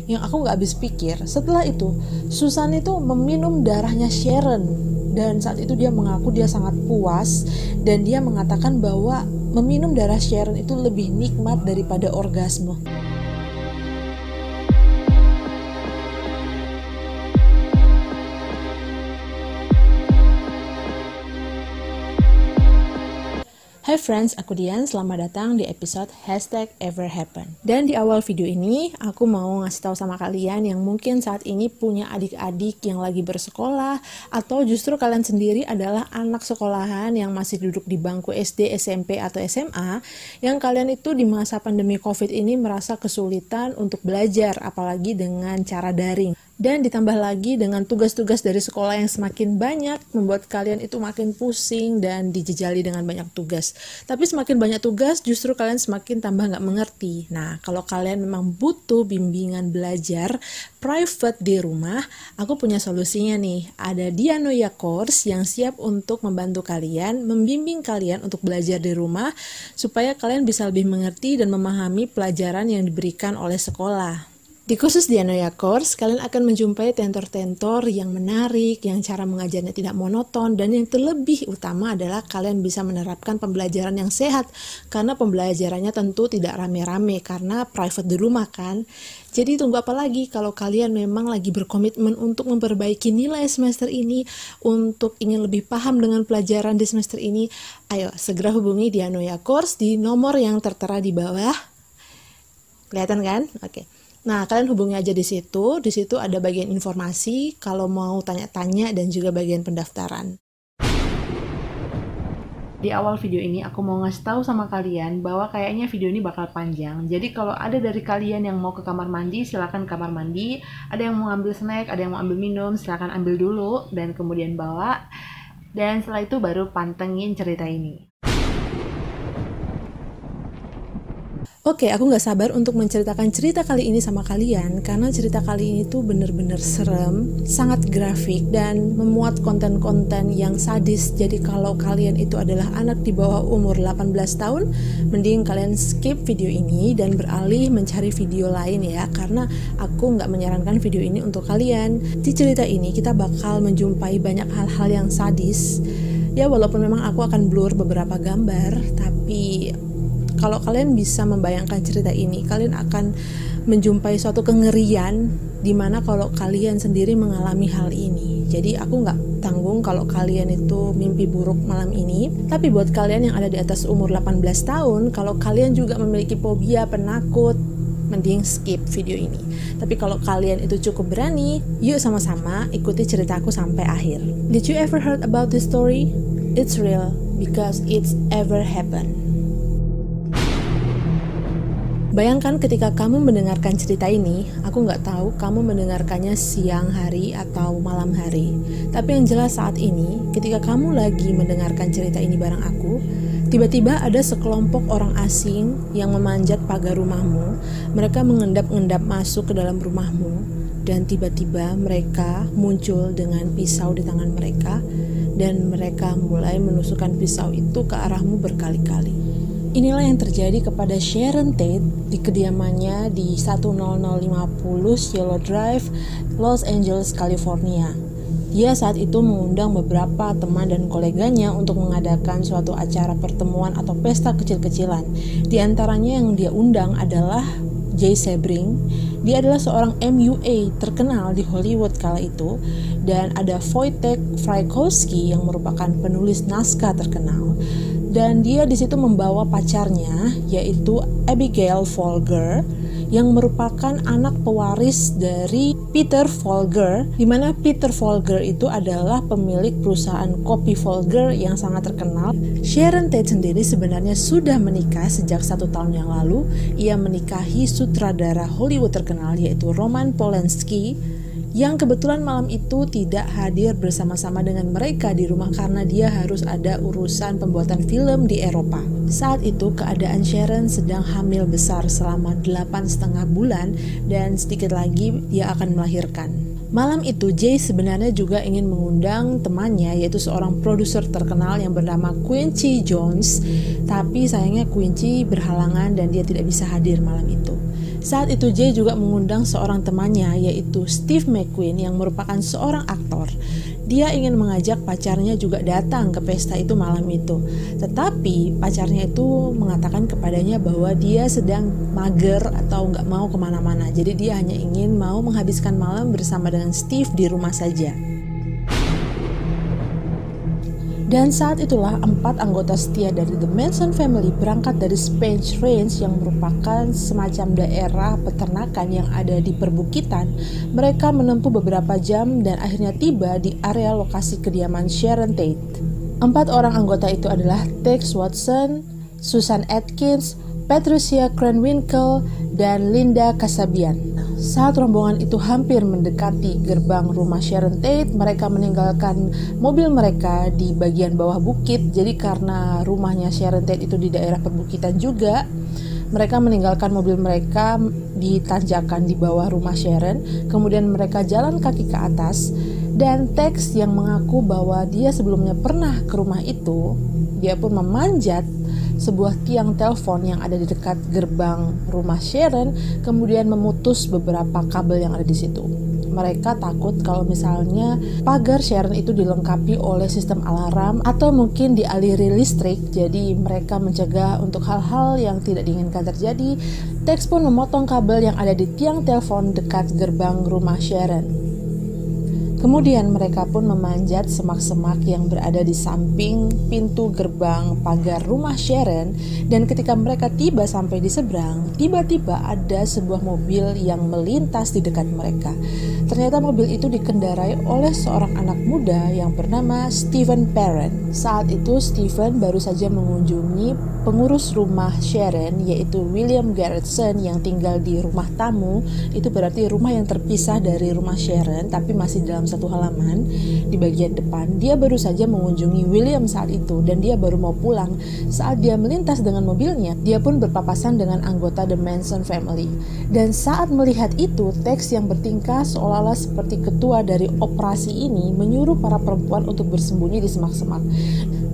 Yang aku nggak habis pikir, setelah itu Susan itu meminum darahnya Sharon, dan saat itu dia mengaku dia sangat puas, dan dia mengatakan bahwa meminum darah Sharon itu lebih nikmat daripada orgasme. Hai friends, aku Dian, selamat datang di episode #EverHappen. Dan di awal video ini, aku mau ngasih tahu sama kalian yang mungkin saat ini punya adik-adik yang lagi bersekolah, atau justru kalian sendiri adalah anak sekolahan yang masih duduk di bangku SD, SMP, atau SMA, yang kalian itu di masa pandemi COVID ini merasa kesulitan untuk belajar, apalagi dengan cara daring. Dan ditambah lagi dengan tugas-tugas dari sekolah yang semakin banyak, membuat kalian itu makin pusing dan dijejali dengan banyak tugas. Tapi semakin banyak tugas, justru kalian semakin tambah nggak mengerti. Nah, kalau kalian memang butuh bimbingan belajar private di rumah, aku punya solusinya nih. Ada Dianoia Course yang siap untuk membantu kalian, membimbing kalian untuk belajar di rumah, supaya kalian bisa lebih mengerti dan memahami pelajaran yang diberikan oleh sekolah. Di khusus Dianoia Course, kalian akan menjumpai tentor-tentor yang menarik, yang cara mengajarnya tidak monoton, dan yang terlebih utama adalah kalian bisa menerapkan pembelajaran yang sehat, karena pembelajarannya tentu tidak rame-rame, karena private di rumah kan. Jadi tunggu apa lagi kalau kalian memang lagi berkomitmen untuk memperbaiki nilai semester ini, untuk ingin lebih paham dengan pelajaran di semester ini, ayo segera hubungi Dianoia Course di nomor yang tertera di bawah. Kelihatan kan? Oke. Nah, kalian hubungi aja di situ. Di situ ada bagian informasi kalau mau tanya-tanya dan juga bagian pendaftaran. Di awal video ini aku mau ngasih tahu sama kalian bahwa kayaknya video ini bakal panjang. Jadi kalau ada dari kalian yang mau ke kamar mandi, silakan kamar mandi. Ada yang mau ambil snack, ada yang mau ambil minum, silakan ambil dulu dan kemudian bawa. Dan setelah itu baru pantengin cerita ini. Oke, aku nggak sabar untuk menceritakan cerita kali ini sama kalian, karena cerita kali ini tuh bener-bener serem, sangat grafik, dan memuat konten-konten yang sadis. Jadi kalau kalian itu adalah anak di bawah umur 18 tahun, mending kalian skip video ini dan beralih mencari video lain ya, karena aku nggak menyarankan video ini untuk kalian. Di cerita ini kita bakal menjumpai banyak hal-hal yang sadis. Ya, walaupun memang aku akan blur beberapa gambar, tapi kalau kalian bisa membayangkan cerita ini, kalian akan menjumpai suatu kengerian di mana kalau kalian sendiri mengalami hal ini. Jadi aku nggak tanggung kalau kalian itu mimpi buruk malam ini. Tapi buat kalian yang ada di atas umur 18 tahun, kalau kalian juga memiliki fobia, penakut, mending skip video ini. Tapi kalau kalian itu cukup berani, yuk sama-sama ikuti ceritaku sampai akhir. Did you ever heard about this story? It's real because it's ever happened. Bayangkan ketika kamu mendengarkan cerita ini, aku nggak tahu kamu mendengarkannya siang hari atau malam hari. Tapi yang jelas saat ini, ketika kamu lagi mendengarkan cerita ini bareng aku, tiba-tiba ada sekelompok orang asing yang memanjat pagar rumahmu. Mereka mengendap-endap masuk ke dalam rumahmu, dan tiba-tiba mereka muncul dengan pisau di tangan mereka, dan mereka mulai menusukkan pisau itu ke arahmu berkali-kali. Inilah yang terjadi kepada Sharon Tate di kediamannya di 10050 Cielo Drive, Los Angeles, California. Dia saat itu mengundang beberapa teman dan koleganya untuk mengadakan suatu acara pertemuan atau pesta kecil-kecilan. Di antaranya yang dia undang adalah Jay Sebring. Dia adalah seorang MUA terkenal di Hollywood kala itu, dan ada Wojtek Frykowski yang merupakan penulis naskah terkenal. Dan dia di situ membawa pacarnya, yaitu Abigail Folger, yang merupakan anak pewaris dari Peter Folger, di mana Peter Folger itu adalah pemilik perusahaan kopi Folger yang sangat terkenal. Sharon Tate sendiri sebenarnya sudah menikah sejak 1 tahun yang lalu. Ia menikahi sutradara Hollywood terkenal, yaitu Roman Polanski, yang kebetulan malam itu tidak hadir bersama-sama dengan mereka di rumah karena dia harus ada urusan pembuatan film di Eropa. Saat itu keadaan Sharon sedang hamil besar selama 8,5 bulan dan sedikit lagi dia akan melahirkan. Malam itu Jay sebenarnya juga ingin mengundang temannya, yaitu seorang produser terkenal yang bernama Quincy Jones, tapi sayangnya Quincy berhalangan dan dia tidak bisa hadir malam itu. Saat itu Jay juga mengundang seorang temannya yaitu Steve McQueen yang merupakan seorang aktor. Dia ingin mengajak pacarnya juga datang ke pesta itu malam itu. Tetapi pacarnya itu mengatakan kepadanya bahwa dia sedang mager atau nggak mau kemana-mana. Jadi dia hanya ingin mau menghabiskan malam bersama dengan Steve di rumah saja. Dan saat itulah 4 anggota setia dari The Manson Family berangkat dari Spence Range yang merupakan semacam daerah peternakan yang ada di perbukitan. Mereka menempuh beberapa jam dan akhirnya tiba di area lokasi kediaman Sharon Tate. 4 orang anggota itu adalah Tex Watson, Susan Atkins, Patricia Krenwinkel, dan Linda Kasabian. Saat rombongan itu hampir mendekati gerbang rumah Sharon Tate, mereka meninggalkan mobil mereka di bagian bawah bukit. Jadi karena rumahnya Sharon Tate itu di daerah perbukitan juga, mereka meninggalkan mobil mereka di tanjakan di bawah rumah Sharon. Kemudian mereka jalan kaki ke atas. Dan Tex yang mengaku bahwa dia sebelumnya pernah ke rumah itu, dia pun memanjat sebuah tiang telepon yang ada di dekat gerbang rumah Sharon, kemudian memutus beberapa kabel yang ada di situ. Mereka takut kalau misalnya pagar Sharon itu dilengkapi oleh sistem alarm atau mungkin dialiri listrik, jadi mereka mencegah untuk hal-hal yang tidak diinginkan terjadi. Tex pun memotong kabel yang ada di tiang telepon dekat gerbang rumah Sharon. Kemudian mereka pun memanjat semak-semak yang berada di samping pintu gerbang pagar rumah Sharon, dan ketika mereka tiba sampai di seberang, tiba-tiba ada sebuah mobil yang melintas di dekat mereka. Ternyata mobil itu dikendarai oleh seorang anak muda yang bernama Stephen Perrin. Saat itu Stephen baru saja mengunjungi pengurus rumah Sharon yaitu William Garretson yang tinggal di rumah tamu. Itu berarti rumah yang terpisah dari rumah Sharon tapi masih dalam satu halaman. Di bagian depan dia baru saja mengunjungi William saat itu dan dia baru mau pulang. Saat dia melintas dengan mobilnya, dia pun berpapasan dengan anggota The Manson Family. Dan saat melihat itu, Tex yang bertingkah seolah-olah seperti ketua dari operasi ini menyuruh para perempuan untuk bersembunyi di semak-semak.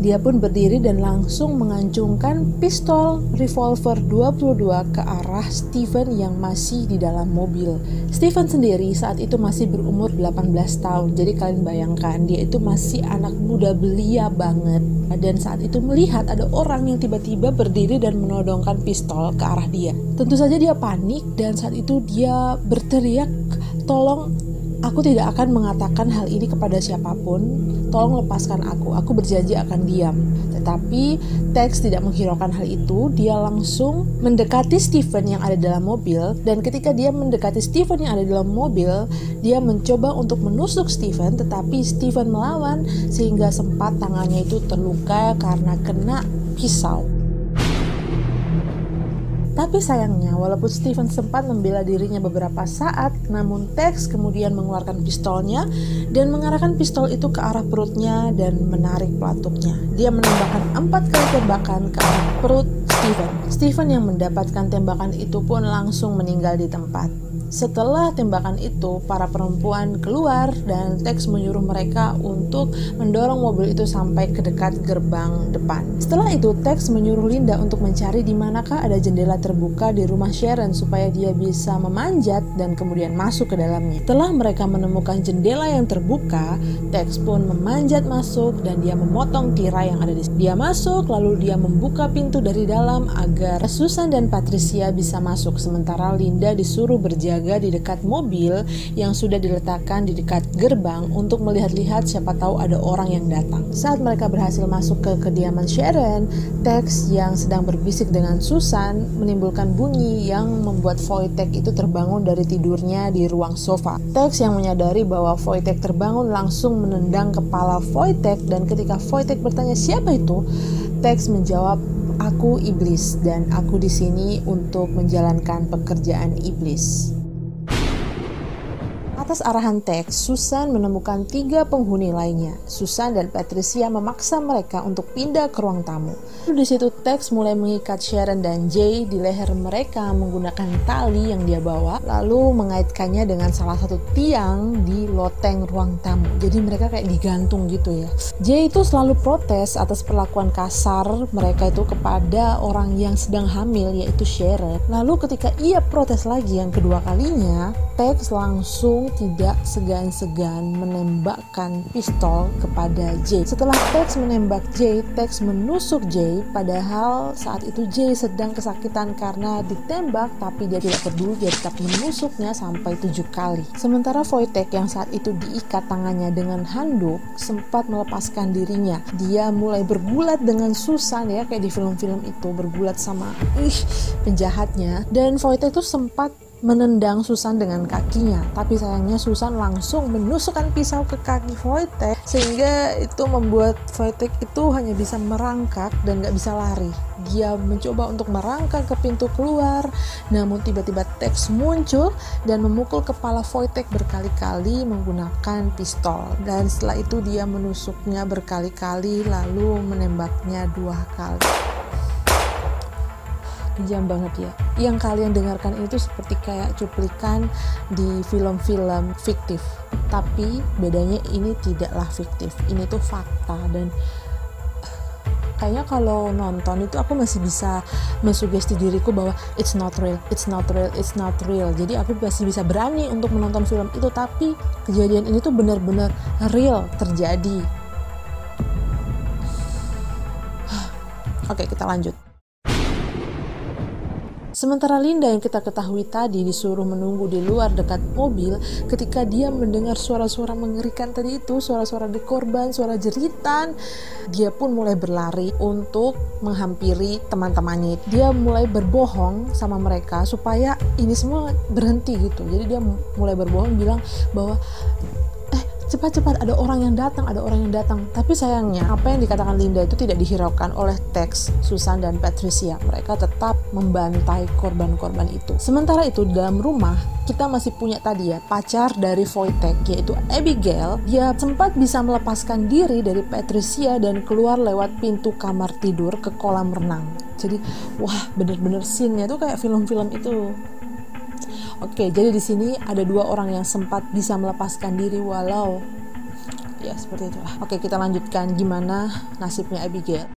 Dia pun berdiri dan langsung mengancungkan pistol revolver 22 ke arah Stephen yang masih di dalam mobil. Stephen sendiri saat itu masih berumur 18 tahun. Jadi kalian bayangkan, dia itu masih anak muda belia banget. Dan saat itu melihat ada orang yang tiba-tiba berdiri dan menodongkan pistol ke arah dia. Tentu saja dia panik dan saat itu dia berteriak, "Tolong, aku tidak akan mengatakan hal ini kepada siapapun. Tolong lepaskan aku berjanji akan diam." Tetapi Tex tidak menghiraukan hal itu. Dia langsung mendekati Stephen yang ada dalam mobil. Dan ketika dia mendekati Stephen yang ada dalam mobil, dia mencoba untuk menusuk Stephen, tetapi Stephen melawan sehingga sempat tangannya itu terluka karena kena pisau. Tapi sayangnya, walaupun Stephen sempat membela dirinya beberapa saat, namun Tex kemudian mengeluarkan pistolnya dan mengarahkan pistol itu ke arah perutnya dan menarik pelatuknya. Dia menembakkan 4 kali tembakan ke arah perut Stephen. Stephen yang mendapatkan tembakan itu pun langsung meninggal di tempat. Setelah tembakan itu, para perempuan keluar dan Tex menyuruh mereka untuk mendorong mobil itu sampai ke dekat gerbang depan. Setelah itu, Tex menyuruh Linda untuk mencari di manakah ada jendela terbuka di rumah Sharon supaya dia bisa memanjat dan kemudian masuk ke dalamnya. Setelah mereka menemukan jendela yang terbuka, Tex pun memanjat masuk dan dia memotong tirai yang ada di situ. Dia masuk lalu dia membuka pintu dari dalam agar Susan dan Patricia bisa masuk, sementara Linda disuruh berjaga di dekat mobil yang sudah diletakkan di dekat gerbang untuk melihat-lihat siapa tahu ada orang yang datang. Saat mereka berhasil masuk ke kediaman Sharon, Tex yang sedang berbisik dengan Susan menimbulkan bunyi yang membuat Wojtek itu terbangun dari tidurnya di ruang sofa. Tex yang menyadari bahwa Wojtek terbangun langsung menendang kepala Wojtek, dan ketika Wojtek bertanya siapa itu, Tex menjawab, "Aku iblis dan aku di sini untuk menjalankan pekerjaan iblis." Atas arahan Tex, Susan menemukan 3 penghuni lainnya. Susan dan Patricia memaksa mereka untuk pindah ke ruang tamu. Di situ Tex mulai mengikat Sharon dan Jay di leher mereka menggunakan tali yang dia bawa, lalu mengaitkannya dengan salah satu tiang di loteng ruang tamu. Jadi mereka kayak digantung gitu ya. Jay itu selalu protes atas perlakuan kasar mereka itu kepada orang yang sedang hamil, yaitu Sharon. Lalu ketika ia protes lagi yang kedua kalinya, Tex langsung tidak segan-segan menembakkan pistol kepada Jay. Setelah Tex menembak Jay, Tex menusuk Jay, padahal saat itu Jay sedang kesakitan karena ditembak, tapi dia tidak peduli, dia tetap menusuknya sampai 7 kali. Sementara Wojtek yang saat itu diikat tangannya dengan handuk sempat melepaskan dirinya. Dia mulai bergulat dengan Susan ya, kayak di film-film itu, bergulat sama penjahatnya, dan Wojtek itu sempat menendang Susan dengan kakinya, tapi sayangnya Susan langsung menusukkan pisau ke kaki Wojtek, sehingga itu membuat Wojtek itu hanya bisa merangkak dan gak bisa lari. Dia mencoba untuk merangkak ke pintu keluar, namun tiba-tiba Tex muncul dan memukul kepala Wojtek berkali-kali menggunakan pistol, dan setelah itu dia menusuknya berkali-kali lalu menembaknya 2 kali. Kejam banget ya. Yang kalian dengarkan itu seperti kayak cuplikan di film-film fiktif, tapi bedanya ini tidaklah fiktif, ini tuh fakta. Dan kayaknya kalau nonton itu aku masih bisa mensugesti diriku bahwa it's not real, it's not real, it's not real. Jadi aku masih bisa berani untuk menonton film itu, tapi kejadian ini tuh benar-benar real terjadi. Oke, kita lanjut. Sementara Linda yang kita ketahui tadi disuruh menunggu di luar dekat mobil, ketika dia mendengar suara-suara mengerikan tadi itu, suara-suara dari korban, suara jeritan, dia pun mulai berlari untuk menghampiri teman-temannya. Dia mulai berbohong sama mereka supaya ini semua berhenti gitu. Jadi dia mulai berbohong bilang bahwa cepat-cepat ada orang yang datang, ada orang yang datang. Tapi sayangnya apa yang dikatakan Linda itu tidak dihiraukan oleh Tex, Susan, dan Patricia. Mereka tetap membantai korban-korban itu. Sementara itu di dalam rumah kita masih punya tadi ya pacar dari Wojtek, yaitu Abigail. Dia sempat bisa melepaskan diri dari Patricia dan keluar lewat pintu kamar tidur ke kolam renang. Jadi wah, bener-bener scene-nya tuh kayak film-film itu. Oke, jadi di sini ada 2 orang yang sempat bisa melepaskan diri walau ya seperti itulah. Oke, kita lanjutkan gimana nasibnya Abigail.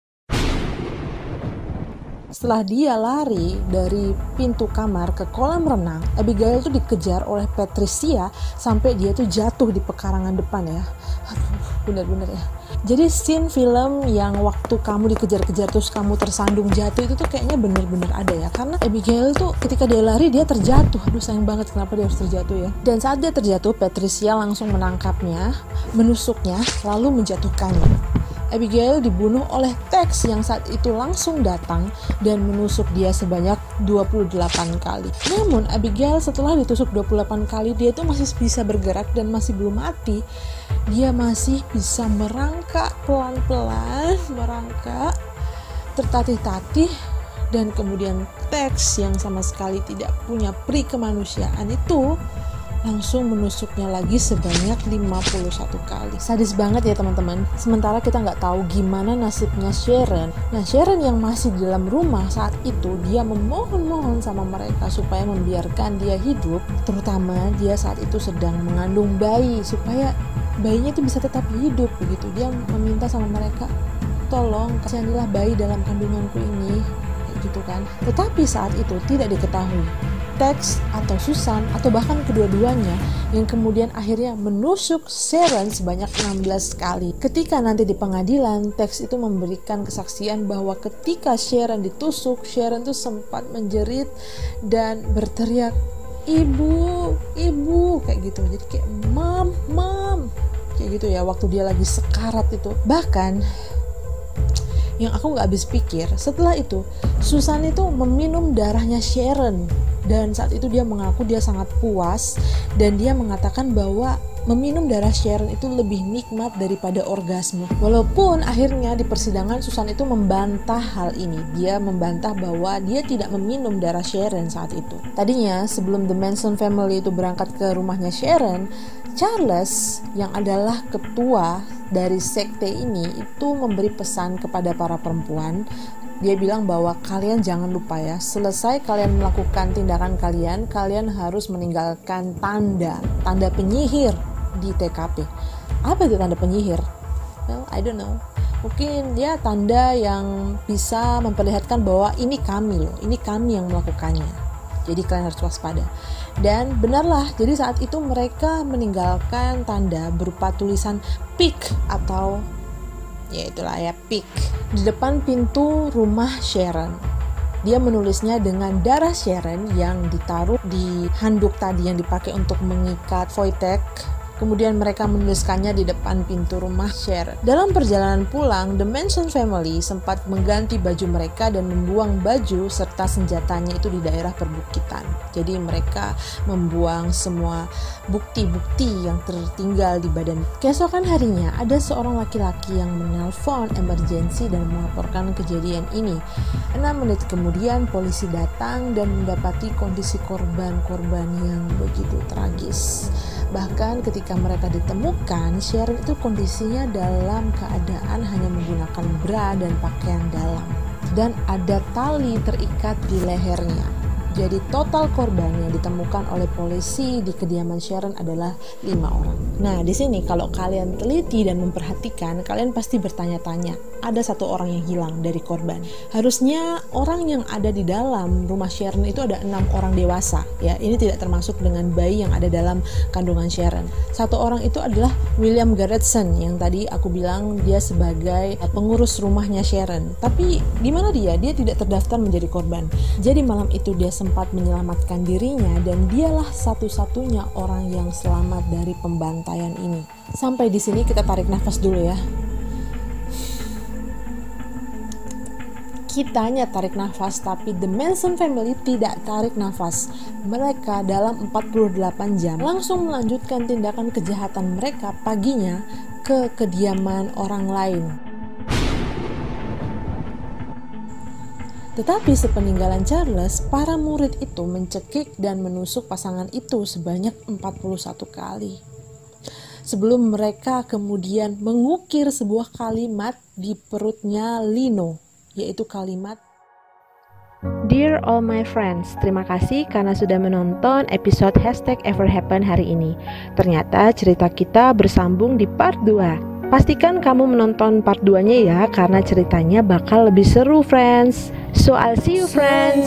Setelah dia lari dari pintu kamar ke kolam renang, Abigail tuh dikejar oleh Patricia sampai dia tuh jatuh di pekarangan depan ya. Aduh, bener-bener ya. Jadi scene film yang waktu kamu dikejar-kejar terus kamu tersandung jatuh itu tuh kayaknya bener-bener ada ya. Karena Abigail tuh ketika dia lari dia terjatuh. Aduh, sayang banget kenapa dia harus terjatuh ya. Dan saat dia terjatuh, Patricia langsung menangkapnya, menusuknya, lalu menjatuhkannya. Abigail dibunuh oleh Tex yang saat itu langsung datang dan menusuk dia sebanyak 28 kali. Namun Abigail setelah ditusuk 28 kali dia itu masih bisa bergerak dan masih belum mati. Dia masih bisa merangkak pelan-pelan, merangkak tertatih-tatih, dan kemudian Tex yang sama sekali tidak punya peri kemanusiaan itu langsung menusuknya lagi sebanyak 51 kali. Sadis banget ya teman-teman. Sementara kita nggak tahu gimana nasibnya Sharon. Nah, Sharon yang masih di dalam rumah saat itu, dia memohon-mohon sama mereka supaya membiarkan dia hidup. Terutama dia saat itu sedang mengandung bayi, supaya bayinya itu bisa tetap hidup begitu. Dia meminta sama mereka, tolong kasihanilah bayi dalam kandunganku ini, kayak gitu kan. Tetapi saat itu tidak diketahui Tex atau Susan atau bahkan kedua-duanya yang kemudian akhirnya menusuk Sharon sebanyak 16 kali. Ketika nanti di pengadilan, Tex itu memberikan kesaksian bahwa ketika Sharon ditusuk, Sharon tuh sempat menjerit dan berteriak, "Ibu, ibu," kayak gitu. Jadi kayak "Mom, mom," kayak gitu ya waktu dia lagi sekarat itu. Bahkan yang aku gak habis pikir, setelah itu Susan itu meminum darahnya Sharon, dan saat itu dia mengaku dia sangat puas dan dia mengatakan bahwa meminum darah Sharon itu lebih nikmat daripada orgasme. Walaupun akhirnya di persidangan Susan itu membantah hal ini. Dia membantah bahwa dia tidak meminum darah Sharon saat itu. Tadinya sebelum The Manson family itu berangkat ke rumahnya Sharon, Charles yang adalah ketua dari sekte ini itu memberi pesan kepada para perempuan. Dia bilang bahwa kalian jangan lupa ya, selesai kalian melakukan tindakan kalian, kalian harus meninggalkan tanda penyihir di TKP. Apa itu tanda penyihir? Well, I don't know. Mungkin ya tanda yang bisa memperlihatkan bahwa ini kami loh, ini kami yang melakukannya. Jadi kalian harus waspada. Dan benarlah, jadi saat itu mereka meninggalkan tanda berupa tulisan PIK atau ya itulah ya PIK di depan pintu rumah Sharon. Dia menulisnya dengan darah Sharon yang ditaruh di handuk tadi yang dipakai untuk mengikat Wojtek. Kemudian mereka menuliskannya di depan pintu rumah Sharon. Dalam perjalanan pulang, The Manson family sempat mengganti baju mereka dan membuang baju serta senjatanya itu di daerah perbukitan. Jadi mereka membuang semua bukti-bukti yang tertinggal di badan. Keesokan harinya, ada seorang laki-laki yang menelpon emergensi dan melaporkan kejadian ini. 6 menit kemudian, polisi datang dan mendapati kondisi korban-korban yang begitu tragis. Bahkan ketika mereka ditemukan, Sharon itu kondisinya dalam keadaan hanya menggunakan bra dan pakaian dalam. Dan ada tali terikat di lehernya. Jadi total korban yang ditemukan oleh polisi di kediaman Sharon adalah 5 orang. Nah, di sini kalau kalian teliti dan memperhatikan, kalian pasti bertanya-tanya, ada 1 orang yang hilang dari korban. Harusnya orang yang ada di dalam rumah Sharon itu ada 6 orang dewasa. Ya, ini tidak termasuk dengan bayi yang ada dalam kandungan Sharon. 1 orang itu adalah William Garretson yang tadi aku bilang dia sebagai pengurus rumahnya Sharon. Tapi di mana dia? Dia tidak terdaftar menjadi korban. Jadi malam itu dia sempat menyelamatkan dirinya dan dialah satu-satunya orang yang selamat dari pembantaian ini. Sampai di sini kita tarik nafas dulu ya. Kitanya tarik nafas, tapi The Manson family tidak tarik nafas. Mereka dalam 48 jam langsung melanjutkan tindakan kejahatan mereka paginya ke kediaman orang lain. Tetapi sepeninggalan Charles, para murid itu mencekik dan menusuk pasangan itu sebanyak 41 kali. Sebelum mereka kemudian mengukir sebuah kalimat di perutnya Lino, yaitu kalimat Dear all my friends, terima kasih karena sudah menonton episode #EverHappen hari ini. Ternyata cerita kita bersambung di part 2. Pastikan kamu menonton part 2-nya ya, karena ceritanya bakal lebih seru, friends. So I'll see you, friends.